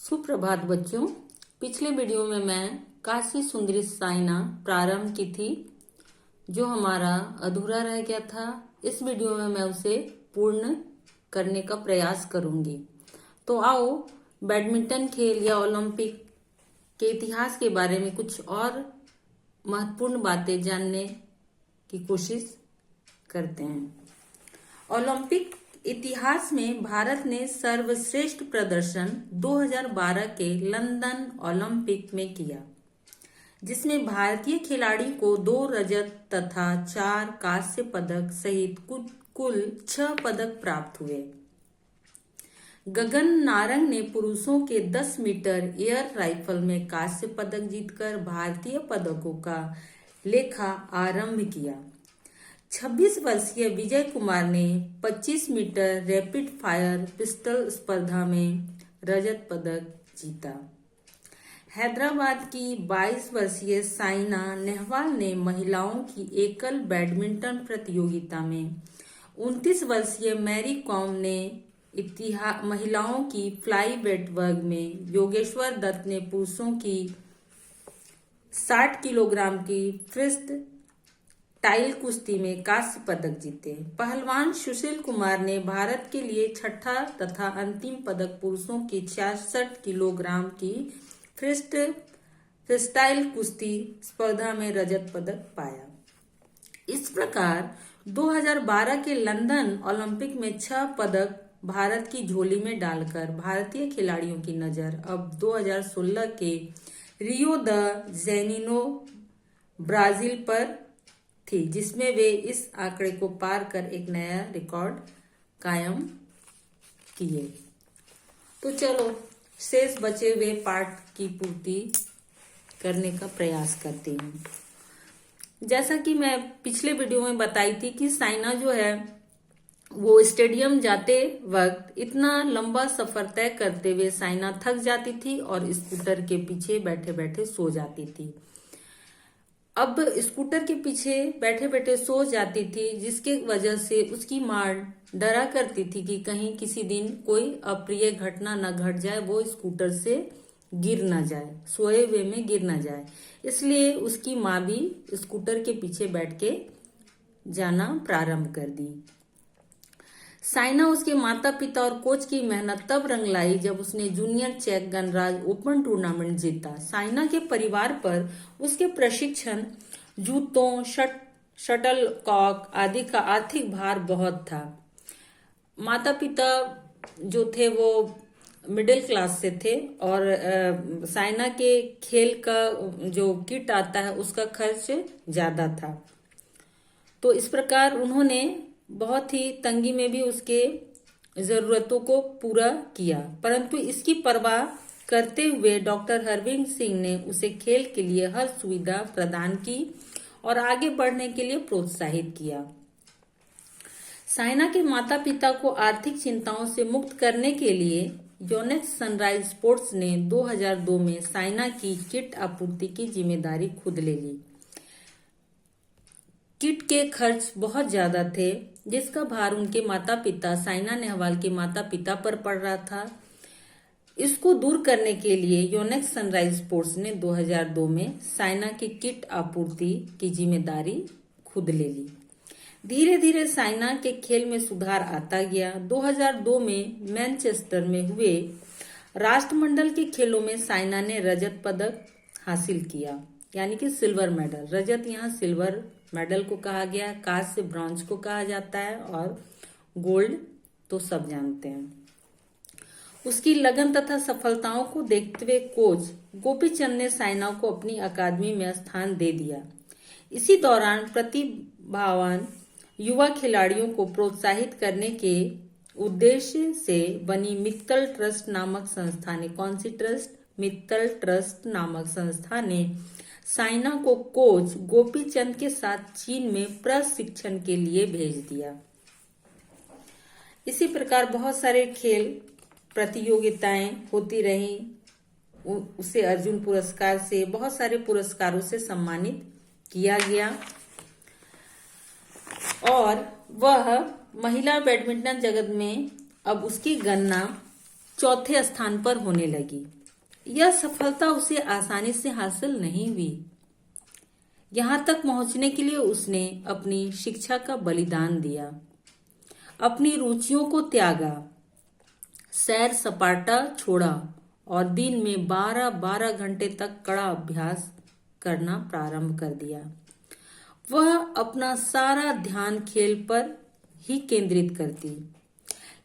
सुप्रभात बच्चों। पिछले वीडियो में मैं काशी सुंदरी साइना प्रारंभ की थी, जो हमारा अधूरा रह गया था। इस वीडियो में मैं उसे पूर्ण करने का प्रयास करूंगी। तो आओ बैडमिंटन खेल या ओलंपिक के इतिहास के बारे में कुछ और महत्वपूर्ण बातें जानने की कोशिश करते हैं। ओलंपिक इतिहास में भारत ने सर्वश्रेष्ठ प्रदर्शन 2012 के लंदन ओलंपिक में किया, जिसमें भारतीय खिलाड़ी को 2 रजत तथा 4 कांस्य पदक सहित कुल 6 पदक प्राप्त हुए। गगन नारंग ने पुरुषों के 10 मीटर एयर राइफल में कांस्य पदक जीतकर भारतीय पदकों का लेखा आरंभ किया। 26 वर्षीय विजय कुमार ने 25 मीटर रैपिड फायर पिस्टल स्पर्धा में रजत पदक जीता। हैदराबाद की 22 वर्षीय साइना नेहवाल ने महिलाओं की एकल बैडमिंटन प्रतियोगिता में, 29 वर्षीय मैरी कॉम ने महिलाओं की फ्लाई वेट वर्ग में, योगेश्वर दत्त ने पुरुषों की 60 किलोग्राम की फ्री टाइल कुश्ती में कांस्य पदक जीते। पहलवान सुशील कुमार ने भारत के लिए छठा तथा अंतिम पदक पुरुषों की 66 किलोग्राम की फ्रीस्टाइल कुश्ती स्पर्धा में रजत पदक पाया। इस प्रकार 2012 के लंदन ओलंपिक में 6 पदक भारत की झोली में डालकर भारतीय खिलाड़ियों की नजर अब 2016 के रियो द जेनिनो ब्राजील पर थी, जिसमें वे इस आंकड़े को पार कर एक नया रिकॉर्ड कायम किए। तो चलो शेष बचे हुए पाठ की पूर्ति करने का प्रयास करती हूँ। जैसा कि मैं पिछले वीडियो में बताई थी कि साइना जो है वो स्टेडियम जाते वक्त इतना लंबा सफर तय करते हुए साइना थक जाती थी और स्कूटर के पीछे बैठे बैठे सो जाती थी। अब स्कूटर के पीछे बैठे बैठे सो जाती थी, जिसके वजह से उसकी माँ डरा करती थी कि कहीं किसी दिन कोई अप्रिय घटना न घट जाए, वो स्कूटर से गिर न जाए, सोए हुए में गिर न जाए। इसलिए उसकी माँ भी स्कूटर के पीछे बैठ के जाना प्रारंभ कर दी। साइना उसके माता पिता और कोच की मेहनत तब रंग लाई जब उसने जूनियर चेक गणराज्य ओपन टूर्नामेंट जीता। साइना के परिवार पर उसके प्रशिक्षण, जूतों, शटल कॉक आदि का आर्थिक भार बहुत था। माता पिता जो थे वो मिडिल क्लास से थे और साइना के खेल का जो किट आता है उसका खर्च ज्यादा था। तो इस प्रकार उन्होंने बहुत ही तंगी में भी उसके जरूरतों को पूरा किया, परंतु इसकी परवाह करते हुए डॉक्टर हरविंद सिंह ने उसे खेल के लिए हर सुविधा प्रदान की और आगे बढ़ने के लिए प्रोत्साहित किया। साइना के माता पिता को आर्थिक चिंताओं से मुक्त करने के लिए योनेक्स सनराइज स्पोर्ट्स ने 2002 में साइना की किट आपूर्ति की जिम्मेदारी खुद ले ली। किट के खर्च बहुत ज्यादा थे, जिसका भार उनके माता पिता साइना नेहवाल के माता पिता पर पड़ रहा था। इसको दूर करने के लिए योनेक्स सनराइज स्पोर्ट्स ने 2002 में साइना की किट आपूर्ति की जिम्मेदारी खुद ले ली। धीरे धीरे साइना के खेल में सुधार आता गया। 2002 में मैनचेस्टर में हुए राष्ट्रमंडल के खेलों में साइना ने रजत पदक हासिल किया, यानी कि सिल्वर मेडल। रजत यहाँ सिल्वर मेडल को कहा गया, कांस्य ब्रॉन्ज को कहा जाता है और गोल्ड तो सब जानते हैं। उसकी लगन तथा सफलताओं को देखते हुए कोच गोपीचंद ने साइना को अपनी अकादमी में स्थान दे दिया। इसी दौरान प्रतिभावान युवा खिलाड़ियों को प्रोत्साहित करने के उद्देश्य से बनी मित्तल ट्रस्ट नामक संस्था ने, कौन सी ट्रस्ट? मित्तल ट्रस्ट नामक संस्था ने साइना को कोच गोपीचंद के साथ चीन में प्रशिक्षण के लिए भेज दिया। इसी प्रकार बहुत सारे खेल प्रतियोगिताएं होती रही। उसे अर्जुन पुरस्कार से, बहुत सारे पुरस्कारों से सम्मानित किया गया और वह महिला बैडमिंटन जगत में अब उसकी गणना चौथे स्थान पर होने लगी। यह सफलता उसे आसानी से हासिल नहीं हुई। यहाँ तक पहुंचने के लिए उसने अपनी शिक्षा का बलिदान दिया, अपनी रुचियों को त्यागा, सैर सपाटा छोड़ा और दिन में 12-12 घंटे तक कड़ा अभ्यास करना प्रारंभ कर दिया। वह अपना सारा ध्यान खेल पर ही केंद्रित करती।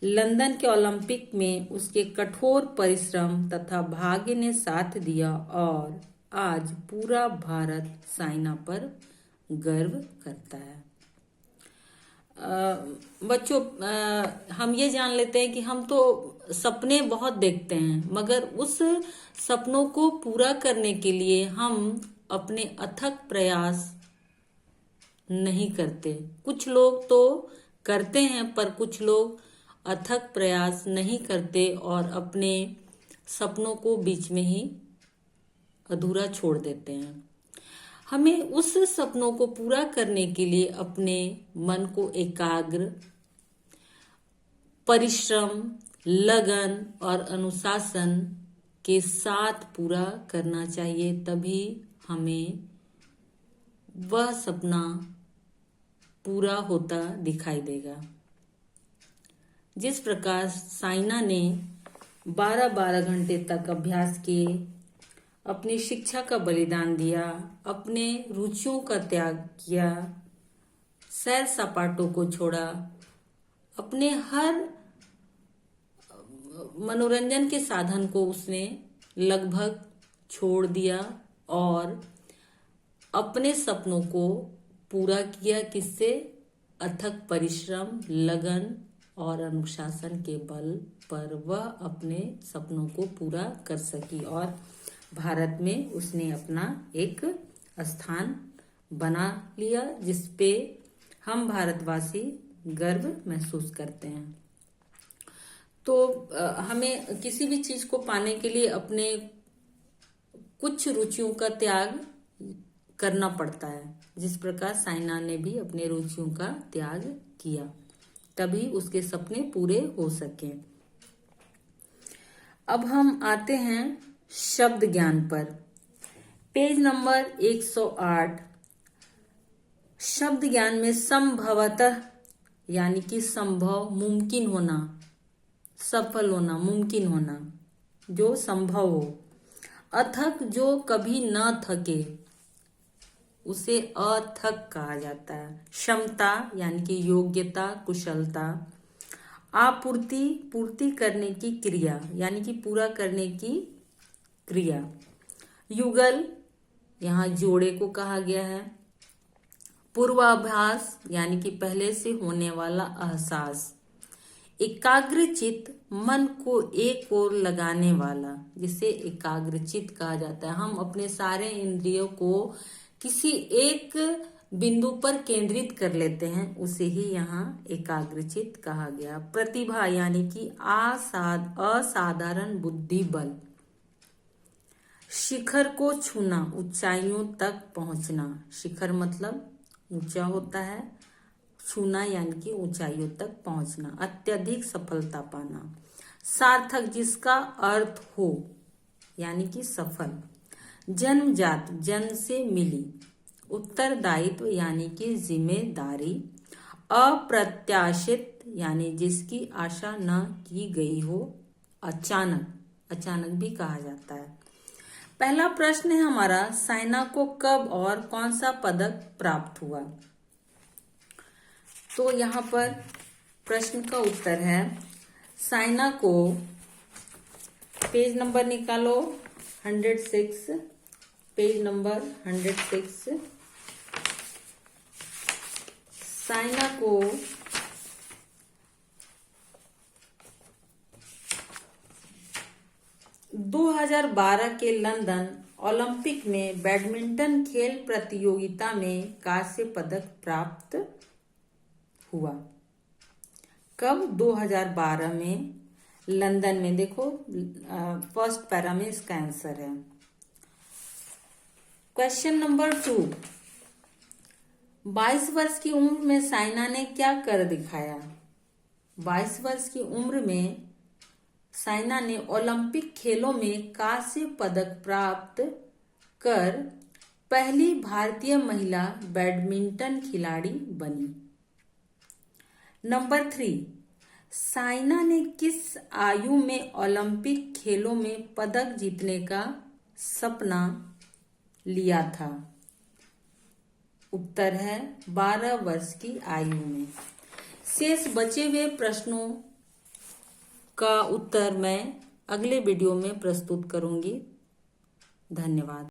लंदन के ओलंपिक में उसके कठोर परिश्रम तथा भाग्य ने साथ दिया और आज पूरा भारत साइना पर गर्व करता है। बच्चों, हम ये जान लेते हैं कि हम तो सपने बहुत देखते हैं, मगर उस सपनों को पूरा करने के लिए हम अपने अथक प्रयास नहीं करते। कुछ लोग तो करते हैं, पर कुछ लोग अथक प्रयास नहीं करते और अपने सपनों को बीच में ही अधूरा छोड़ देते हैं। हमें उस सपनों को पूरा करने के लिए अपने मन को एकाग्र, परिश्रम, लगन और अनुशासन के साथ पूरा करना चाहिए, तभी हमें वह सपना पूरा होता दिखाई देगा। जिस प्रकार साइना ने 12-12 घंटे तक अभ्यास किए, अपनी शिक्षा का बलिदान दिया, अपने रुचियों का त्याग किया, सैर सपाटों को छोड़ा, अपने हर मनोरंजन के साधन को उसने लगभग छोड़ दिया और अपने सपनों को पूरा किया। किससे? अथक परिश्रम, लगन और अनुशासन के बल पर वह अपने सपनों को पूरा कर सकी और भारत में उसने अपना एक स्थान बना लिया, जिसपे हम भारतवासी गर्व महसूस करते हैं। तो हमें किसी भी चीज को पाने के लिए अपने कुछ रुचियों का त्याग करना पड़ता है। जिस प्रकार साइना ने भी अपने रुचियों का त्याग किया, तभी उसके सपने पूरे हो सके। अब हम आते हैं शब्द ज्ञान पर। Page number 108। शब्द ज्ञान में संभवतः यानी कि संभव, मुमकिन होना, सफल होना, मुमकिन होना, जो संभव हो। अथक, जो कभी न थके, उसे अथक कहा जाता है। क्षमता यानी कि योग्यता, कुशलता। आपूर्ति, पूर्ति करने की क्रिया यानी कि पूरा करने की क्रिया। युगल, यहाँ जोड़े को कहा गया है। पूर्वाभास यानी कि पहले से होने वाला एहसास। एकाग्रचित, मन को एक ओर लगाने वाला, जिसे एकाग्रचित कहा जाता है। हम अपने सारे इंद्रियों को किसी एक बिंदु पर केंद्रित कर लेते हैं, उसे ही यहाँ एकाग्रचित कहा गया। प्रतिभा यानी कि असाधारण बुद्धि बल। शिखर को छूना, ऊंचाइयों तक पहुंचना। शिखर मतलब ऊंचा होता है, छूना यानी कि ऊंचाइयों तक पहुंचना। अत्यधिक सफलता पाना। सार्थक, जिसका अर्थ हो यानी कि सफल। जन्मजात, जन्म से मिली। उत्तरदायित्व यानी कि जिम्मेदारी। अप्रत्याशित यानी जिसकी आशा न की गई हो। अचानक, अचानक भी कहा जाता है। पहला प्रश्न है हमारा, साइना को कब और कौन सा पदक प्राप्त हुआ? तो यहाँ पर प्रश्न का उत्तर है, साइना को, पेज नंबर निकालो 106, पेज नंबर 106। साइना को 2012 के लंदन ओलंपिक में बैडमिंटन खेल प्रतियोगिता में कांस्य पदक प्राप्त हुआ। कब? 2012 में लंदन में। देखो फर्स्ट पैरा में इसका आंसर है। Question number 2। 22 वर्ष की उम्र में साइना ने क्या कर दिखाया? 22 वर्ष की उम्र में साइना ने ओलंपिक खेलों में कांस्य पदक प्राप्त कर पहली भारतीय महिला बैडमिंटन खिलाड़ी बनी। नंबर 3, साइना ने किस आयु में ओलंपिक खेलों में पदक जीतने का सपना लिया था? उत्तर है 12 वर्ष की आयु में। शेष बचे हुए प्रश्नों का उत्तर मैं अगले वीडियो में प्रस्तुत करूंगी। धन्यवाद।